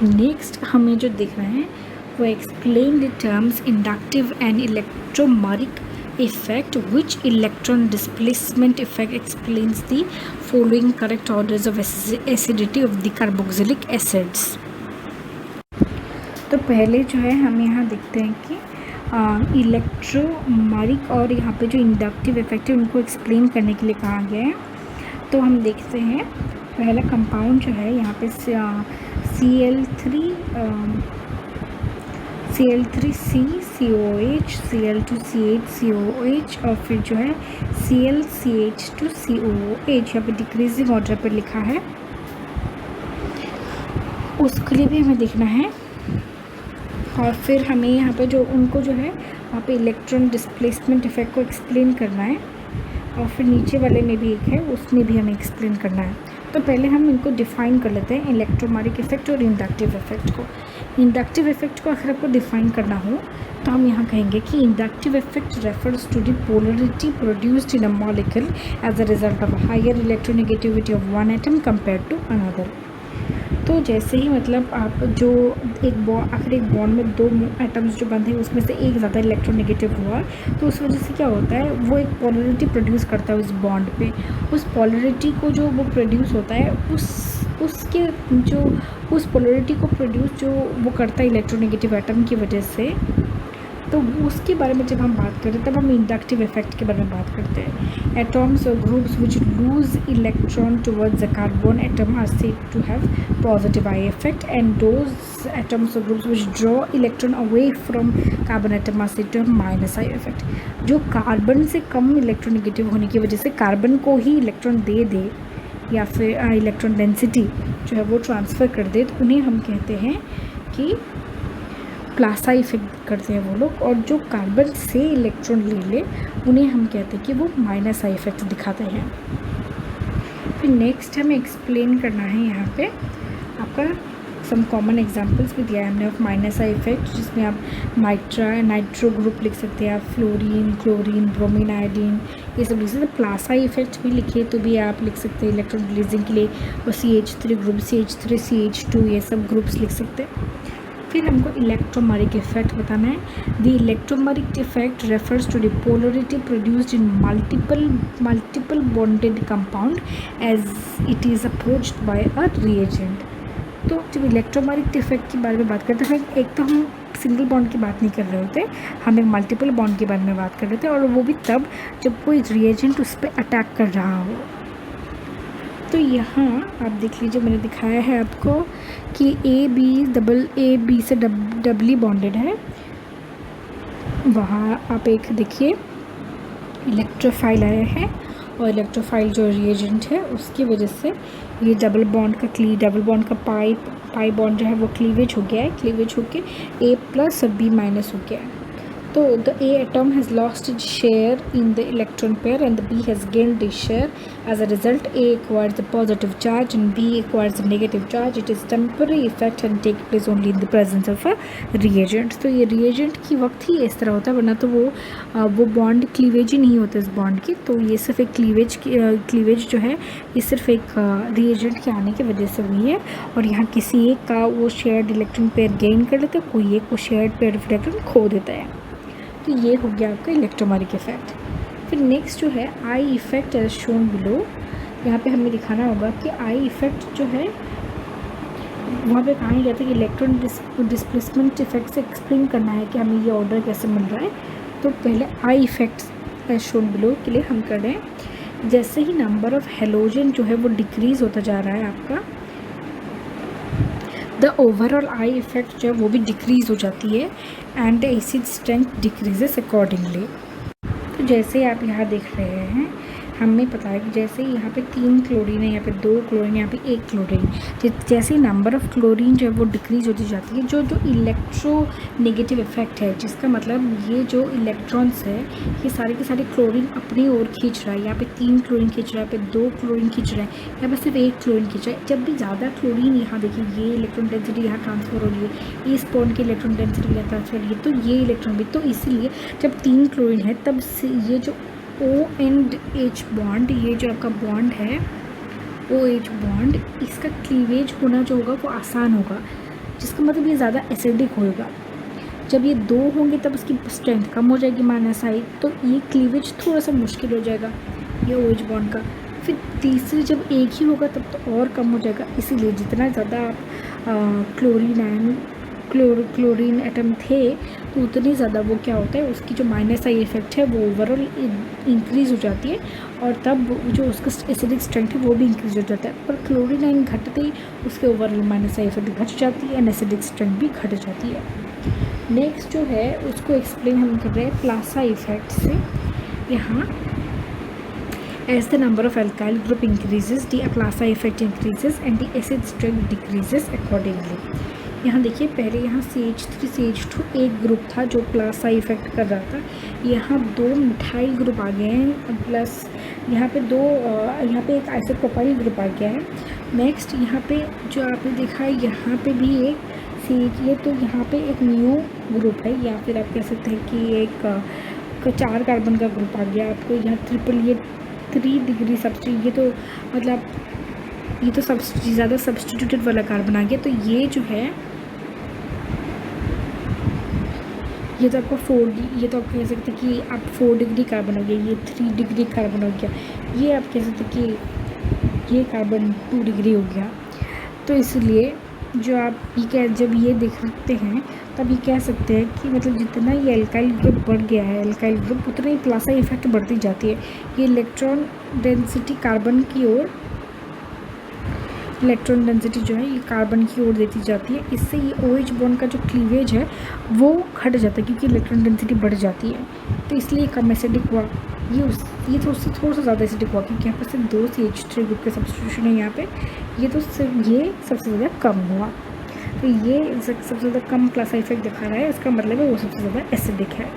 Next हमें जो दिख रहे हैं वो explain the terms inductive and electromeric effect. Which electron displacement effect explains the following correct orders of acidity of the carboxylic acids? तो पहले जो है हम यहाँ देखते हैं कि इलेक्ट्रोमारिक और यहाँ पे जो इंडक्टिव इफेक्ट है उनको एक्सप्लेन करने के लिए कहा गया है। तो हम देखते हैं पहला कंपाउंड जो है यहाँ पे Cl3C COH, Cl2CH COH और फिर जो है ClCH2 COOH यहाँ पे डिक्रीजिंग ऑर्डर पर लिखा है, उसके लिए भी हमें देखना है। और फिर हमें यहाँ पे जो उनको जो है वहाँ पे इलेक्ट्रॉन डिस्प्लेसमेंट इफेक्ट को एक्सप्लेन करना है, और फिर नीचे वाले में भी एक है उसमें भी हमें एक्सप्लेन करना है। तो पहले हम इनको डिफ़ाइन कर लेते हैं, इलेक्ट्रोमारिक इफेक्ट और इंडक्टिव इफेक्ट को। इंडक्टिव इफेक्ट को अगर आपको डिफ़ाइन करना हो तो हम यहाँ कहेंगे कि inductive effect refers to the polarity produced in a molecule as a result of higher electronegativity of one atom compare to another. तो जैसे ही मतलब आप जो अगर एक बॉन्ड में दो एटम्स जो बंधे हैं उसमें से एक ज़्यादा इलेक्ट्रोनेगेटिव हुआ तो उस वजह से क्या होता है, वो एक पोलरिटी प्रोड्यूस करता है उस बॉन्ड पे। उस पोलरिटी को जो वो प्रोड्यूस होता है उसके जो उस पोलरिटी को प्रोड्यूस जो वो करता है इलेक्ट्रोनेगेटिव एटम की वजह से, तो उसके बारे में जब हम बात करें तब हम इंडक्टिव इफेक्ट के बारे में बात करते हैं। Atoms or groups which lose electron towards the carbon atom are said to have positive I effect and those atoms or groups which draw electron away from carbon atom are said to have minus I effect. जो carbon से कम electronegative होने की वजह से carbon को ही electron दे या फिर इलेक्ट्रॉन डेंसिटी जो है वो ट्रांसफ़र कर दे, तो उन्हें हम कहते हैं कि प्लासा इफेक्ट करते हैं वो लोग। और जो कार्बन से इलेक्ट्रॉन ले उन्हें हम कहते हैं कि वो माइनस आई इफेक्ट दिखाते हैं। फिर नेक्स्ट हमें एक्सप्लेन करना है यहाँ पे आपका सम कॉमन एग्जांपल्स भी दिया है हमने ऑफ माइनस आई इफेक्ट, जिसमें आप नाइट्रो ग्रुप लिख सकते हैं, आप फ्लोरीन, क्लोरीन, ब्रोमीन, आयोडीन ये सब लिख सकते हैं। प्लासा इफेक्ट भी लिखे तो भी आप लिख सकते हैं इलेक्ट्रॉन रिलीजिंग के लिए, और CH3 ग्रुप, CH3 CH2 ये सब ग्रुप्स लिख सकते हैं। फिर हमको इलेक्ट्रोमारिक इफेक्ट बताना है। The electromeric effect refers to the polarity produced in multiple bonded compound as it is approached by a reagent. तो जब इलेक्ट्रोमारिक इफेक्ट के बारे में बात करते हैं, एक तो हम सिंगल बॉन्ड की बात नहीं कर रहे होते, हम एक मल्टीपल बॉन्ड के बारे में बात कर रहे थे, और वो भी तब जब कोई रिएजेंट उस पर अटैक कर रहा हो। तो यहाँ आप देख लीजिए मैंने दिखाया है आपको कि A B से डबली बॉन्डेड है। वहाँ आप एक देखिए इलेक्ट्रोफाइल आया है, और इलेक्ट्रोफाइल जो रिएजेंट है उसकी वजह से ये डबल बॉन्ड का पाई बॉन्ड जो है वो क्लीवेज हो गया है, क्लीवेज होके A+ और B- हो गया है। तो the A atom has lost its share in the electron pair and the B has gained its share. As a result, A acquires the positive charge and B acquires the negative charge. It is temporary effect and take place only in the presence of a reagent. तो ये reagent की वक्त ही इस तरह होता है, वरना तो वो बॉन्ड क्लीवेज ही नहीं होता इस बॉन्ड की। तो ये सिर्फ एक क्लीवेज जो है ये सिर्फ एक reagent के आने की वजह से हुई है, और यहाँ किसी एक का वो शेयर्ड इलेक्ट्रॉन पेयर गेन कर लेता है, कोई एक वो शेयर्ड पेयर ऑफ इलेक्ट्रॉन खो देता है। तो ये हो गया आपका इलेक्ट्रोमारिक इफेक्ट। फिर नेक्स्ट जो है I effect as shown below. यहाँ पे हमें दिखाना होगा कि आई इफेक्ट जो है वहाँ पे कहा गया था कि इलेक्ट्रॉन डिस्प्लेसमेंट इफेक्ट से एक्सप्लेन करना है कि हमें ये ऑर्डर कैसे मिल रहा है। तो पहले I effect as shown below के लिए हम कर रहे हैं, जैसे ही नंबर ऑफ हेलोजन जो है वो डिक्रीज़ होता जा रहा है आपका, द ओवरऑल आई इफेक्ट जो है वो भी डिक्रीज़ हो जाती है and acid strength decreases accordingly. तो जैसे आप यहाँ देख रहे हैं हमें पता है कि जैसे यहाँ पे 3 क्लोरीन है, यहाँ पे 2 क्लोरीन, यहाँ पे 1 क्लोरीन, जैसे ही नंबर ऑफ क्लोरीन जो है वो डिक्रीज़ होती जाती है, जो इलेक्ट्रो नेगेटिव इफेक्ट है, जिसका मतलब ये जो इलेक्ट्रॉन्स है ये सारे के सारे क्लोरीन अपनी ओर खींच रहा है। यहाँ पे 3 क्लोरीन खींच रहा है, यहाँ पे 2 क्लोरीन खींच रहा है, यहाँ पे सिर्फ 1 क्लोरीन खींच रहा है। जब भी ज़्यादा क्लोरीन यहाँ देखिए ये इलेक्ट्रॉन डेंसिटी यहाँ ट्रांसफ़र हो रही है, इस बॉन्ड की इलेक्ट्रॉन डेंसिटी यहाँ ट्रांसफर हो रही है, तो ये इलेक्ट्रॉन भी, तो इसीलिए जब 3 क्लोरीन है तब से ये जो OH बॉन्ड, ये जो आपका बॉन्ड है OH बॉन्ड, इसका क्लीवेज होना जो होगा वो आसान होगा। जिसका मतलब ये ज़्यादा एसिडिक होगा। जब ये 2 होंगे तब उसकी स्ट्रेंथ कम हो जाएगी माइनस आई, तो ये क्लीवेज थोड़ा सा मुश्किल हो जाएगा ये OH बॉन्ड का। फिर तीसरी जब एक ही होगा तब तो और कम हो जाएगा। इसीलिए जितना ज़्यादा आप क्लोरीन एटम थे तो उतनी ज़्यादा वो क्या होता है, उसकी जो माइनस आई इफेक्ट है वो ओवरऑल इंक्रीज़ हो जाती है, और तब जो उसका एसिडिक स्ट्रेंथ है वो भी इंक्रीज़ हो जाता है। पर क्लोरीन आयन घटते ही उसके ओवरऑल माइनस आई इफेक्ट घट जाती है एंड एसिडिक स्ट्रेंथ भी घट जाती है। नेक्स्ट जो है उसको एक्सप्लेन हम कर रहे हैं प्लासा इफेक्ट से। यहाँ as the number of alkyl group increases, the Plaza effect increases and the acid strength decreases accordingly. यहाँ देखिए पहले यहाँ CH3 CH2 एक ग्रुप था जो प्लासा इफेक्ट कर रहा था, यहाँ 2 मिथाइल ग्रुप आ गए हैं, प्लस यहाँ पे एक आइसोप्रोपाइल ग्रुप आ गया है। नेक्स्ट यहाँ पे जो आपने देखा है यहाँ पे भी एक ये तो यहाँ पे एक न्यू ग्रुप है, या फिर आप कह सकते हैं कि एक 4 कार्बन का ग्रुप आ गया आपको यहाँ ट्रिपल, ये 3 डिग्री सब्स्टिट्यूट, ये तो मतलब ये तो ज़्यादा सब्स्टिट्यूटेड वाला कार्बन आ गया। तो ये जो है ये तो आपका 4, ये तो आप कह सकते हैं कि आप 4 डिग्री कार्बन हो गया, ये 3 डिग्री कार्बन हो गया, ये आप कह सकते हैं कि ये कार्बन 2 डिग्री हो गया। तो इसलिए जो आप जब ये देखते हैं तब ये कह सकते हैं कि मतलब जितना ये एल्काइल ग्रुप बढ़ गया है, एल्काइल ग्रुप, उतना ही प्लासा इफेक्ट बढ़ती जाती है। ये इलेक्ट्रॉन डेंसिटी कार्बन की ओर, इलेक्ट्रॉन डेंसिटी जो है ये कार्बन की ओर देती जाती है। इससे ये OH बॉन्ड का जो क्लीवेज है वो घट जाता है क्योंकि इलेक्ट्रॉन डेंसिटी बढ़ जाती है। तो इसलिए कम एसिडिक हुआ, ये थोड़ा सा ज़्यादा एसिडिक हुआ क्योंकि यहाँ पर सिर्फ 2 CH3 ग्रुप के सब्स्टिट्यूशन है यहाँ पे, ये तो सिर्फ ये सबसे ज़्यादा कम हुआ। तो ये सबसे ज़्यादा कम प्लासा इफेक्ट दिखा रहा है, इसका मतलब है वो सबसे ज़्यादा एसिडिक है।